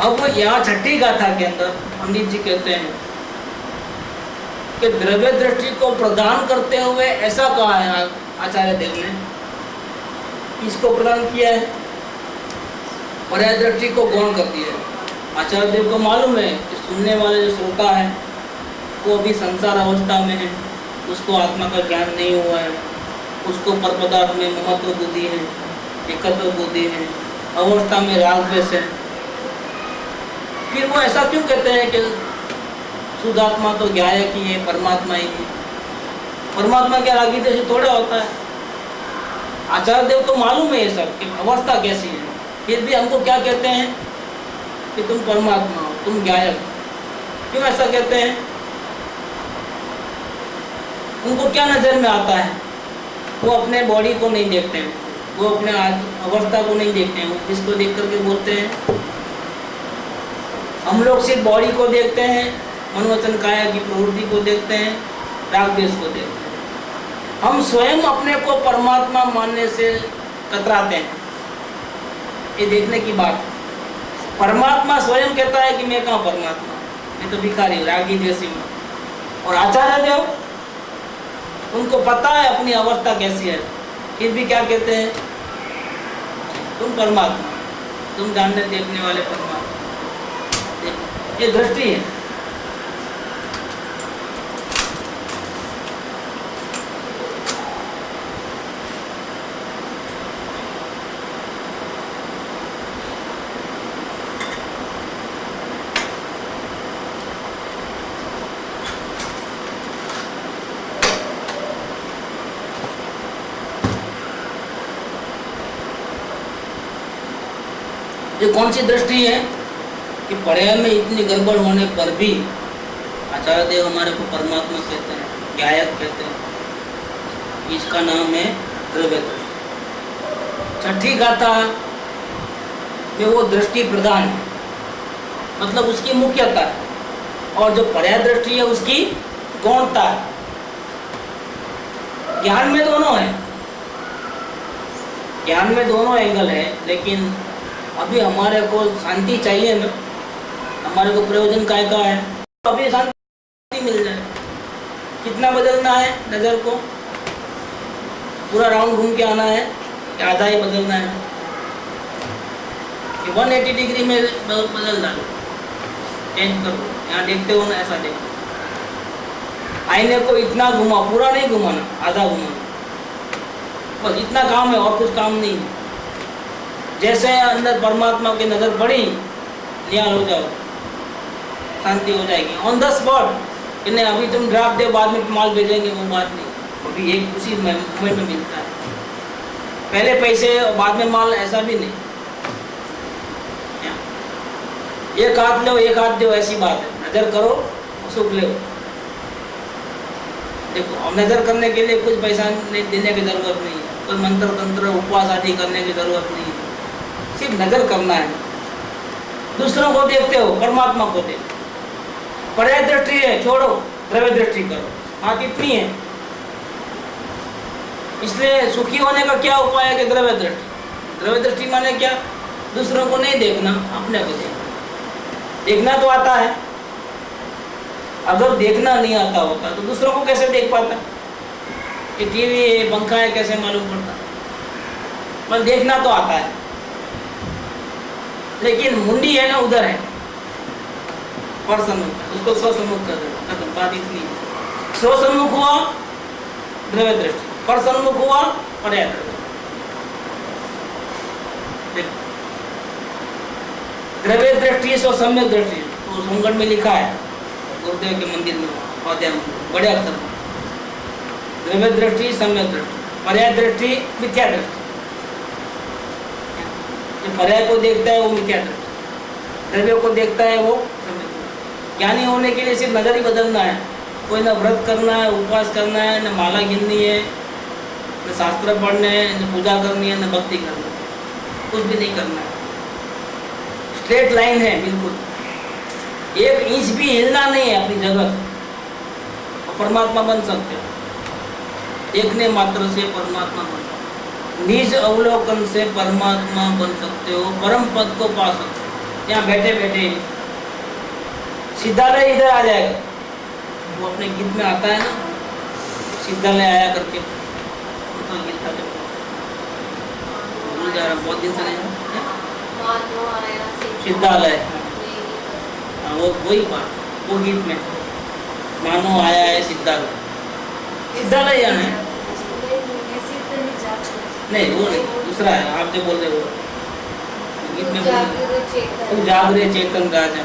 अब यहाँ छठी गाथा के अंदर पंडित जी कहते हैं कि द्रव्य दृष्टि को प्रदान करते हुए ऐसा कहा है आचार्य देव ने, इसको प्रदान किया है, पर्याय दृष्टि को गौण कर दिया है। आचार्य देव को मालूम है कि सुनने वाले जो श्रोता है वो अभी संसार अवस्था में है, उसको आत्मा का ज्ञान नहीं हुआ है, उसको पर पदार्थ में महत्व बुद्धि है, एकत्व बुद्धि है, अवस्था में राग द्वेष है। फिर वो ऐसा क्यों कहते हैं कि शुद्ध आत्मा तो ज्ञायक ही है, परमात्मा ही है। परमात्मा क्या रागी द्वेषी थोड़ा होता है। आचार्य देव को मालूम है ये सब कि अवस्था कैसी है, फिर भी हमको क्या कहते हैं कि तुम परमात्मा हो, तुम ज्ञायक हो। क्यों ऐसा कहते हैं? उनको क्या नजर में आता है? वो अपने बॉडी को नहीं देखते हैं, वो अपने अवस्था को नहीं देखते हैं, वो किसको देख करके बोलते हैं? हम लोग सिर्फ बॉडी को देखते हैं, मन वचन काया की प्रवृत्ति को देखते हैं, राग द्वेष को देखते हैं। हम स्वयं अपने को परमात्मा मानने से कतराते हैं। ये देखने की बात है। परमात्मा स्वयं कहता है कि मैं कहाँ परमात्मा, मैं तो भिखारी हूँ, रागी द्वेषी हूँ। और आचार्य देव, उनको पता है अपनी अवस्था कैसी है, फिर भी क्या कहते हैं? तुम परमात्मा, तुम जानने देखने वाले परमात्मा। ये दृष्टि है। ये कौन सी दृष्टि है कि पर्याय में इतनी गड़बड़ होने पर भी आचार्य देव हमारे को परमात्मा कहते हैं, ज्ञायक कहते हैं। इसका नाम है द्रव्य दृष्टि। छठी गाथा में वो दृष्टि प्रधान है, मतलब उसकी मुख्यता है, और जो पर्याय दृष्टि है उसकी गौणता है। ज्ञान में दोनों है, ज्ञान में दोनों एंगल है, लेकिन अभी हमारे को शांति चाहिए ना, हमारे को प्रयोजन काय का है, अभी शांति मिल जाए। कितना बदलना है नज़र को? पूरा राउंड घूम के आना है या आधा ही बदलना है? कि 180 डिग्री में बदल डालो, चेंज करो। यहाँ देखते हो ना, ऐसा देखो। आईने को इतना घुमा, पूरा नहीं घुमाना, आधा घुमाना, बस इतना काम है, और कुछ काम नहीं है। जैसे अंदर परमात्मा की नज़र पड़ी, निहाल हो जाओ, शांति हो जाएगी ऑन द स्पॉट। कि नहीं अभी तुम ड्राफ्ट दे, बाद में माल भेजेंगे, वो बात नहीं। अभी एक उसी मोमेंट में मिलता है, पहले पैसे और बाद में माल, ऐसा भी नहीं। एक हाथ लो एक हाथ दो, ऐसी बात है। नज़र करो सुख लो। देखो, अब नज़र करने के लिए कुछ पैसा नहीं देने की ज़रूरत नहीं है, कोई मंत्र तंत्र उपवास आदि करने की ज़रूरत नहीं है, सिर्फ नज़र करना है। दूसरों को देखते हो, परमात्मा को देखो। पर्याय दृष्टि है, छोड़ो, द्रव्य दृष्टि करो। हाँ, कितनी है? इसलिए सुखी होने का क्या उपाय है कि द्रव्य दृष्टि। द्रव्य दृष्टि माने क्या? दूसरों को नहीं देखना, अपने को देखना। देखना तो आता है, अगर देखना नहीं आता होता तो दूसरों को कैसे देख पाता? कि टीवी है, पंखा है, कैसे मालूम पड़ता? पर देखना तो आता है, लेकिन मुंडी है ना, उधर है परसन्मुख, उसको स्वसन्मुख कर दो, खत्म बात इतनी। स्वसन्मुख हुआ द्रव्य दृष्टि, परसन्मुख हुआ पर्याय दृष्टि। द्रव्य दृष्टि स्व सम्यक दृष्टि, तो सोनगढ़ में लिखा है, गुरुदेव के मंदिर में, पौधे में, बड़े अक्षर में। द्रव्य दृष्टि सम्यक दृष्टि, पर्याय दृष्टि मिथ्या दृष्टि। पर्याय को देखता है वो मिथ्या दृष्टि, द्रव्य को देखता है वो सम्यक। ज्ञानी होने के लिए सिर्फ नजर ही बदलना है। कोई ना व्रत करना है, उपवास करना है, न माला गिननी है, न शास्त्र पढ़ने हैं, न पूजा करनी है, न भक्ति करनी है, कुछ भी नहीं करना है। स्ट्रेट लाइन है बिल्कुल, एक इंच भी हिलना नहीं है अपनी जगह से, और परमात्मा बन सकते हो। देखने मात्र से परमात्मा बन सकते हो, निज अवलोकन से परमात्मा बन सकते हो, परम पद को पा सकते हो। यहाँ बैठे बैठे सीधा नहीं, इधर आ जाएगा। वो अपने गीत में आता है ना, सिद्धालय आया करके, तो गीत था भूल जा रहा, बहुत दिन से नहीं है? सिद्धालय, हाँ वो वही बात, वो गीत में मानो आया है सिद्धालय। सिद्धालय यहाँ है नहीं, वो नहीं, दूसरा है, आप जो बोल रहे हो गीत में तू जागरे चेतन राजा,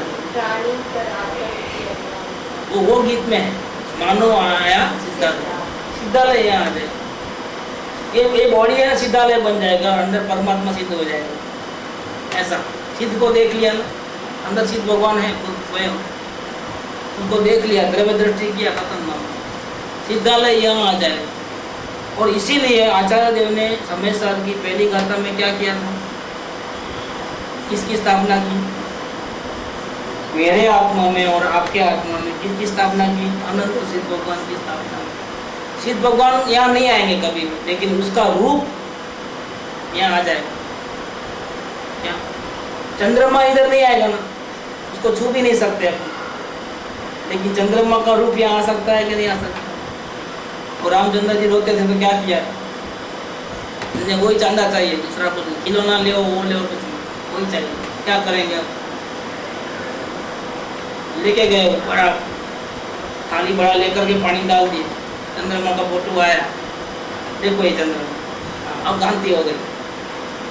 वो गीत में है मानो आया सिद्धालय। सिद्धालय यहाँ आ जाए, ये बॉडी है ना, सिद्धालय बन जाएगा, अंदर परमात्मा सिद्ध हो जाएगा। ऐसा सिद्ध को देख लिया ना, अंदर सिद्ध भगवान है खुद स्वयं, उनको देख लिया, द्रव्य दृष्टि किया, खत्म ना, सिद्धालय यहाँ आ जाएगा। और इसीलिए आचार्य देव ने समय साल की पहली गाथा में क्या किया था, किसकी स्थापना की? मेरे आत्मा में और आपके आत्मा में किसकी स्थापना की? अनंत सिद्ध भगवान की स्थापना। सिद्ध भगवान यहाँ नहीं आएंगे कभी भी, लेकिन उसका रूप यहाँ आ जाएगा। क्या चंद्रमा इधर नहीं आएगा ना, उसको छू भी नहीं सकते अपन, लेकिन चंद्रमा का रूप यहाँ आ सकता है कि नहीं आ सकता? और रामचंद्र जी रोते थे तो क्या किया, उन्हें वही चांदा चाहिए, दूसरा कुछ खिलौना ले, वो ले, कुछ वही चाहिए, क्या करेंगे अब? लेके गए बड़ा थाली बड़ा लेकर के पानी डाल दिए, चंद्रमा का फोटो आया, देखो ये चंद्रमा, अब शांति हो गई।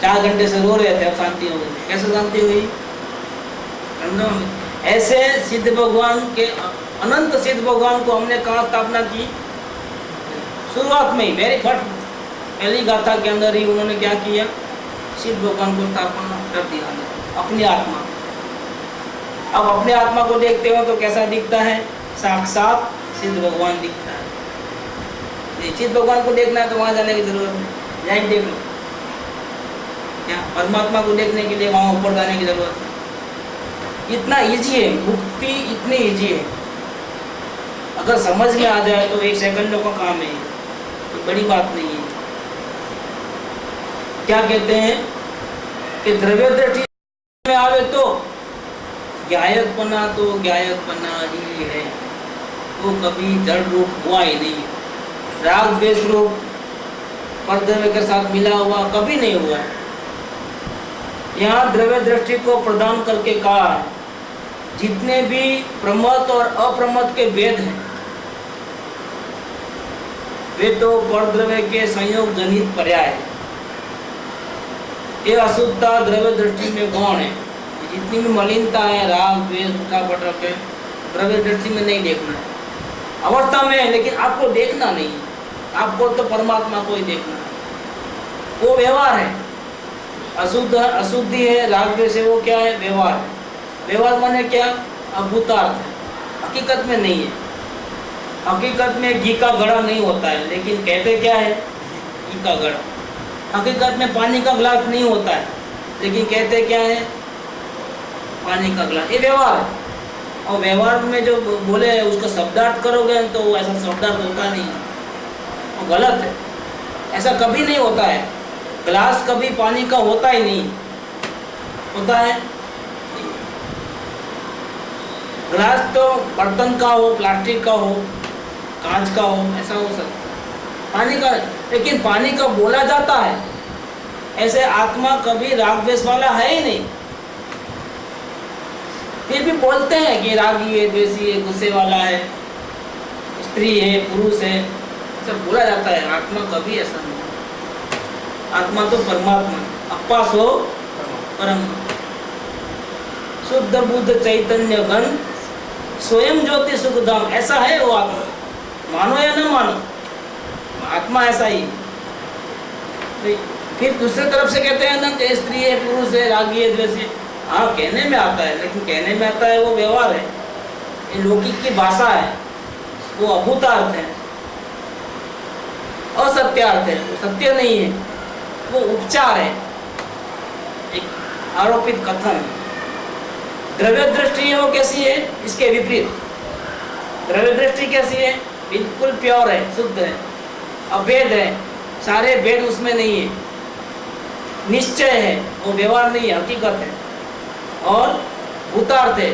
4 घंटे से रो रहे थे, अब शांति हो गई। कैसे शांति हुई? चंद्रमा में। ऐसे सिद्ध भगवान के, अनंत सिद्ध भगवान को हमने कहाँ स्थापना की? शुरुआत में ही, वेरी फर्स्ट पहली गाथा के अंदर ही उन्होंने क्या किया? सिद्ध भगवान को स्थापना कर दिया अपनी आत्मा। अब अपने आत्मा को देखते हो तो कैसा दिखता है? साक्षात सिद्ध भगवान दिखता है। सिद्ध भगवान को देखना है तो वहां जाने की जरूरत नहीं, यहीं देख लो। क्या परमात्मा को देखने के लिए वहां ऊपर जाने की जरूरत नहीं? इतना इजी है, मुक्ति इतनी इजी है, अगर समझ में आ जाए तो 1 सेकंडों का काम है, तो बड़ी बात नहीं है। क्या कहते हैं कि द्रव्य दृष्टि में आवे तो ज्ञायकपना तो ज्ञायकपना ही है, वो कभी जड़ रूप हुआ ही नहीं। राग द्वेष रूप परद्रव्य के साथ मिला हुआ कभी नहीं हुआ है। यहाँ द्रव्य दृष्टि को प्रदान करके कहा है, जितने भी प्रमत और अप्रमत के भेद हैं वे तो परद्रव्य के संयोग जनित पर्याय है। ये अशुद्धता द्रव्य दृष्टि में गौण है। जितनी भी मलिनता है, राग द्वेष उठापटक है, द्रव्य दृष्टि में नहीं देखना है। अवस्था में है लेकिन आपको देखना नहीं है, आपको तो परमात्मा को ही देखना है। वो व्यवहार है, अशुद्ध अशुद्धि है, राग द्वेष है, वो क्या है? व्यवहार है। व्यवहार माने क्या? अभूतार्थ है, हकीकत में नहीं है। हकीकत में घी का घड़ा नहीं होता है, लेकिन कहते क्या है? घी का घड़ा। हकीकत में पानी का गिलास नहीं होता है, लेकिन कहते क्या है? पानी का गिलास। ये व्यवहार है, और व्यवहार में जो बोले उसका शब्दार्थ करोगे तो ऐसा शब्दार्थ होता नहीं है, वो गलत है। ऐसा कभी नहीं होता है। गिलास कभी पानी का होता ही नहीं, होता है? गिलास तो बर्तन का हो, प्लास्टिक का हो, कांच का हो, ऐसा हो सकता है। पानी का, लेकिन पानी का बोला जाता है। ऐसे आत्मा कभी राग द्वेष वाला है ही नहीं, फिर भी बोलते हैं कि रागी है, द्वेषी है, गुस्से वाला है, स्त्री है, पुरुष है, सब बोला जाता है। आत्मा कभी ऐसा नहीं। आत्मा तो परमात्मा, अपा सो परम, शुद्ध बुद्ध चैतन्य घन स्वयं ज्योति सुखधाम, ऐसा है वो आत्मा। मानो या न मानो, आत्मा ऐसा ही। फिर दूसरे तरफ से कहते हैं ना कि स्त्री है, पुरुष है, रागी है, द्वेषी। हाँ, कहने में आता है, लेकिन कहने में आता है वो व्यवहार है, ये लौकिक की भाषा है, वो अभूतार्थ है, असत्यार्थ है, वो सत्य नहीं है, वो उपचार है, एक आरोपित कथन। द्रव्य दृष्टि है वो कैसी है? इसके विपरीत। द्रव्य दृष्टि कैसी है? बिल्कुल प्योर है, शुद्ध है, अभेद है, सारे भेद उसमें नहीं है, निश्चय है, वो व्यवहार नहीं है, हकीकत है, और भूतार्थ है,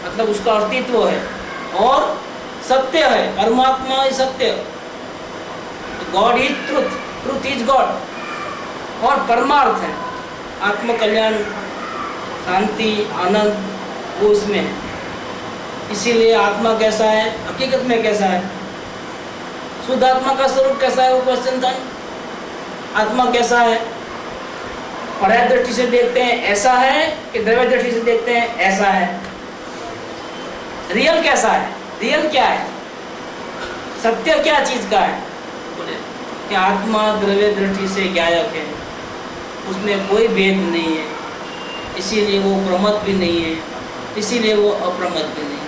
मतलब उसका अस्तित्व है, और सत्य है, परमात्मा ही सत्य, God is truth, truth is God. और परमार्थ है आत्म कल्याण, शांति, आनंद, वो उसमें है। इसीलिए आत्मा कैसा है, हकीकत में कैसा है, शुद्ध आत्मा का स्वरूप कैसा है, वो क्वेश्चन था। आत्मा कैसा है, पर्याय दृष्टि से देखते हैं ऐसा है, कि द्रव्य दृष्टि से देखते हैं ऐसा है। रियल कैसा है, रियल क्या है, सत्य क्या चीज का है, बोले कि आत्मा द्रव्य दृष्टि से ज्ञायक है, उसमें कोई भेद नहीं है, इसीलिए वो प्रमद भी नहीं है, इसीलिए वो अप्रमद भी नहीं है।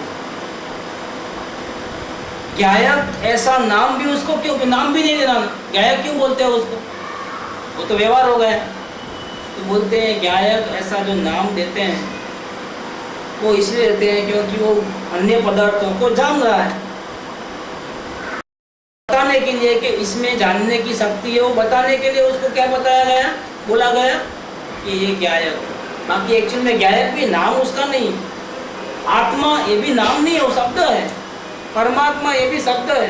ज्ञायक ऐसा नाम भी उसको क्यों, नाम भी नहीं देना, ज्ञायक क्यों बोलते हैं उसको, वो तो व्यवहार हो गया। तो बोलते हैं ज्ञायक ऐसा जो नाम देते हैं वो इसलिए देते हैं क्योंकि वो अन्य पदार्थों को जान रहा है, बताने के लिए कि इसमें जानने की शक्ति है, वो बताने के लिए उसको क्या बताया गया, बोला गया कि ये ज्ञायक। बाकी एक्चुअल में ज्ञायक भी नाम उसका नहीं, आत्मा ये भी नाम नहीं है, वो शब्द है, परमात्मा ये भी शब्द है।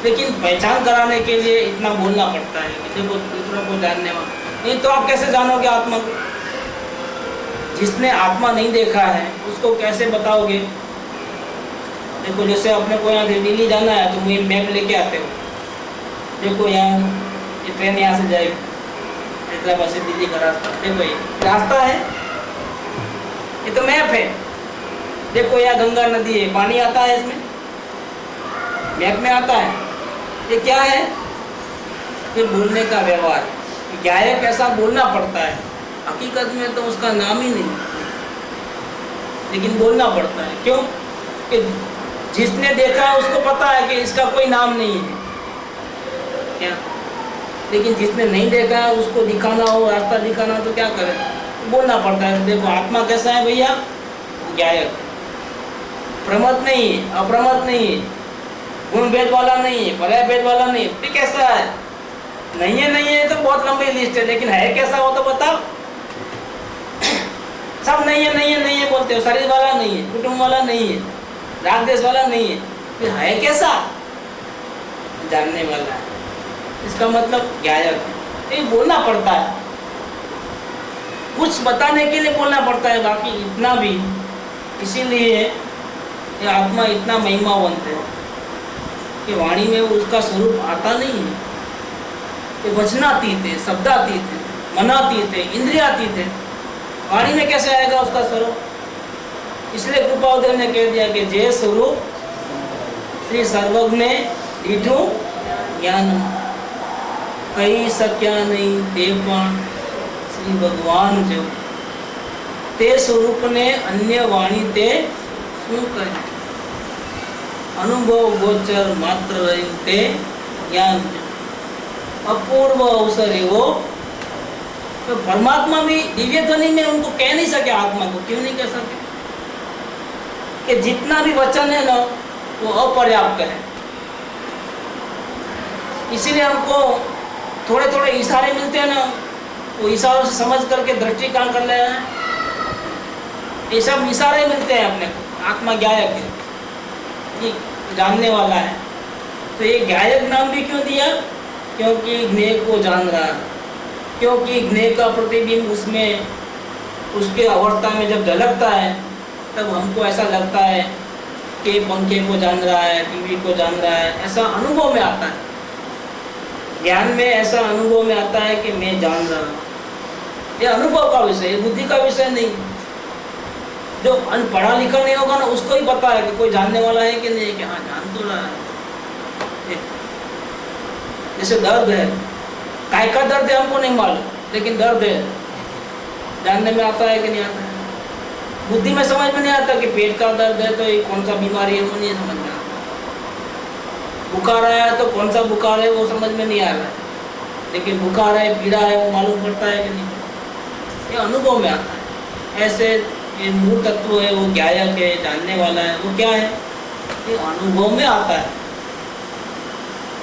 लेकिन पहचान कराने के लिए इतना बोलना पड़ता है कि देखो दूसरों को जानने वाला, नहीं तो आप कैसे जानोगे आत्मा को, जिसने आत्मा नहीं देखा है उसको कैसे बताओगे। देखो जैसे अपने को यहाँ से दिल्ली जाना है तो मुझे मैप लेके आते हो, देखो यहाँ ये ट्रेन यहाँ से जाएगी हैदराबाद से दिल्ली का रास्ता, देखो ये रास्ता है, ये तो मैप है। देखो यहाँ गंगा नदी है, पानी आता है इसमें, मैप में आता है। ये क्या है, ये बोलने का व्यवहार, ज्ञायक ऐसा बोलना पड़ता है, हकीकत में तो उसका नाम ही नहीं, लेकिन बोलना पड़ता है। क्यों कि जिसने देखा है उसको पता है कि इसका कोई नाम नहीं है क्या, लेकिन जिसने नहीं देखा है उसको दिखाना हो, रास्ता दिखाना, तो क्या करे, बोलना पड़ता है। देखो आत्मा कैसा है भैया, ज्ञायक, प्रमद नहीं, अप्रमद नहीं, गुण भेद वाला नहीं, पर्याय भेद वाला नहीं, फिर कैसा है, नहीं है, नहीं है तो बहुत लंबी लिस्ट है, लेकिन है कैसा हो तो बताओ। सब नहीं है, नहीं है, नहीं है बोलते हो, शरीर वाला नहीं है, कुटुंब वाला नहीं है, राग देश वाला नहीं है, फिर है कैसा, जानने वाला है, इसका मतलब ज्ञायक है। ये बोलना पड़ता है, कुछ बताने के लिए बोलना पड़ता है, बाकी इतना भी। इसीलिए ये आत्मा इतना महिमावंत है कि वाणी में उसका स्वरूप आता नहीं है, ये वचनातीत है, शब्दातीत है, मनातीत है, इंद्रियातीत है। वाणी में कैसे आएगा उसका स्वरूप, इसलिए कृपाउदय ने कह दिया कि जय स्वरूप श्री सर्वज्ञ ईठू ज्ञान, कही सक्या नहीं ते पण श्री भगवान जो, ते स्वरूप ने अन्य वाणी ते शू कहे, अनुभव गोचर मात्र रहते ज्ञान, अपूर्व अवसर है वो। तो परमात्मा भी दिव्य ध्वनि में उनको कह नहीं सके, आत्मा को क्यों नहीं कह सके, कि जितना भी वचन है ना वो अपर्याप्त है। इसीलिए हमको थोड़े थोड़े इशारे मिलते हैं ना, वो इशारों से समझ करके दृष्टि कहाँ कर ले रहे हैं, ये सब इशारे मिलते हैं अपने को। आत्मा ज्ञायक है, ये जानने वाला है। तो ये ज्ञायक नाम भी क्यों दिया, क्योंकि ज्ञेय को जान रहा है, क्योंकि ज्ञेय का प्रतिबिंब उसमें उसके अवस्था में जब झलकता है तब हमको ऐसा लगता है कि पंखे को जान रहा है, टीवी को जान रहा है, ऐसा अनुभव में आता है। ज्ञान में ऐसा अनुभव में आता है कि मैं जान रहा हूँ, ये अनुभव का विषय, ये बुद्धि का विषय नहीं। जो पढ़ा लिखा नहीं होगा ना उसको ही पता है कि कोई जानने वाला है कि नहीं, कि हाँ जान तो रहा है। जैसे दर्द है, काय का दर्द है हमको नहीं मालूम, लेकिन दर्द है, जानने में आता है कि नहीं आता है। बुद्धि में समझ में नहीं आता कि पेट का दर्द है तो ये कौन सा बीमारी है, वो नहीं समझ में आता। बुखार आया है तो कौन सा बुखार है वो समझ में नहीं आ रहा है, लेकिन बुखार है, पीड़ा है, वो मालूम पड़ता है कि नहीं, ये अनुभव में आता है। ऐसे ये मूल तत्व है, वो ज्ञायक है, जानने वाला है, वो क्या है, ये अनुभव में आता है।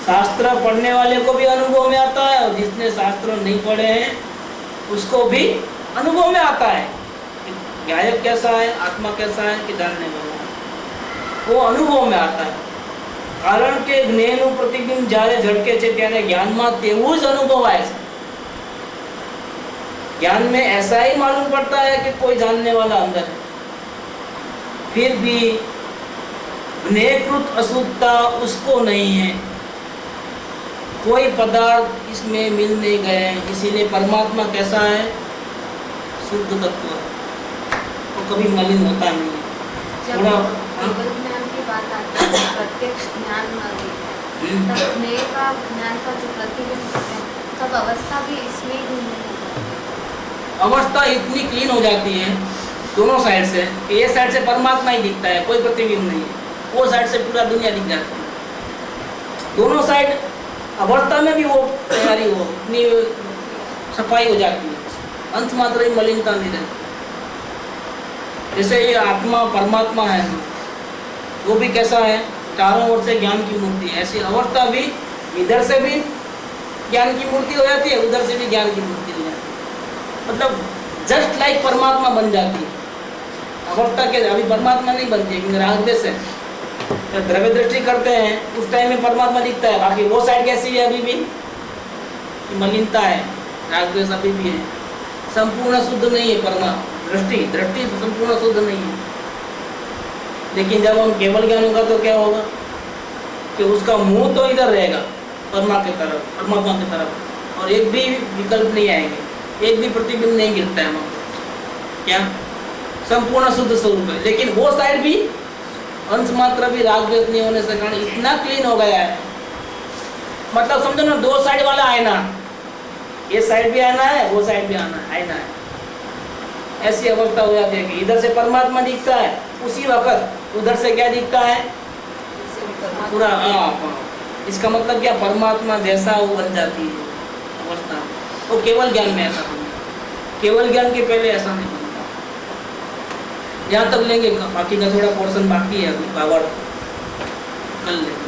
शास्त्र पढ़ने वाले को भी अनुभव में आता है, और जिसने शास्त्र नहीं पढ़े हैं उसको भी अनुभव में आता है। गायक कैसा है, आत्मा कैसा है कि जानने वाला है, वो अनुभव में आता है। કારણ કે જ્ઞેયનું પ્રતિબિંબ જ્યારે ઝળકે છે ત્યારે જ્ઞાનમાં તેવું જ અનુભવ આવે છે। ज्ञान में ऐसा ही मालूम पड़ता है कि कोई जानने वाला अंदर है, फिर भी ज्ञेयकृत अशुद्धता उसको नहीं है, कोई पदार्थ इसमें मिल नहीं गए। इसीलिए परमात्मा कैसा है, शुद्ध तत्व, वो कभी मलिन होता नहीं है। थोड़ा ज्ञान की बात आती है, प्रत्यक्ष ज्ञान तब ज्ञेय का ज्ञान का जो प्रतिबिंब है तब अवस्था भी इसमें ही अवस्था इतनी क्लीन हो जाती है दोनों साइड से, ये साइड से परमात्मा ही दिखता है, कोई प्रतिबिंब नहीं है, वो साइड से पूरा दुनिया दिख जाती है। दोनों साइड अवस्था में भी वो तैयारी हो, इतनी सफाई हो जाती है, अंत मात्र ही मलिनता नहीं रहती। जैसे ये आत्मा परमात्मा है, वो भी कैसा है, चारों ओर से ज्ञान की मूर्ति है। ऐसी अवस्था भी इधर से भी ज्ञान की मूर्ति हो जाती है, उधर से भी ज्ञान की मूर्ति हो जाती है, मतलब जस्ट लाइक परमात्मा बन जाती है। अवस्था के अभी परमात्मा नहीं बनती है, क्योंकि रागद्वेष है। जब द्रव्य दृष्टि करते हैं उस टाइम में परमात्मा दिखता है, बाकी वो साइड कैसी है, अभी भी मलिनता है, रागद्वेष अभी भी है, संपूर्ण शुद्ध नहीं है। परमात्मा दृष्टि संपूर्ण शुद्ध नहीं है। लेकिन जब हम केवल ज्ञान होगा तो क्या होगा कि उसका मुंह तो इधर रहेगा परमात्मा की तरफ, और एक भी विकल्प नहीं आएंगे, एक भी प्रतिबिंब नहीं गिरता है वहाँ, क्या संपूर्ण शुद्ध स्वरूप है। लेकिन वो साइड भी अंश मात्र भी राग द्वेष नहीं होने से कारण इतना क्लीन हो गया है, मतलब समझो ना, दो साइड वाला आईना, ये साइड भी आना है, वो साइड भी आना आईना है। ऐसी अवस्था हो जाती है कि इधर से परमात्मा दिखता है, उसी वक्त उधर से क्या दिखता है, पूरा। इसका मतलब क्या, परमात्मा जैसा वो बन जाती है अवस्था। वो केवल ज्ञान में ऐसा बनता है, केवल ज्ञान के पहले ऐसा नहीं बनता। यहाँ तक लेंगे, बाकी का थोड़ा पोर्शन बाकी है, अभी भावार्थ कल लेंगे।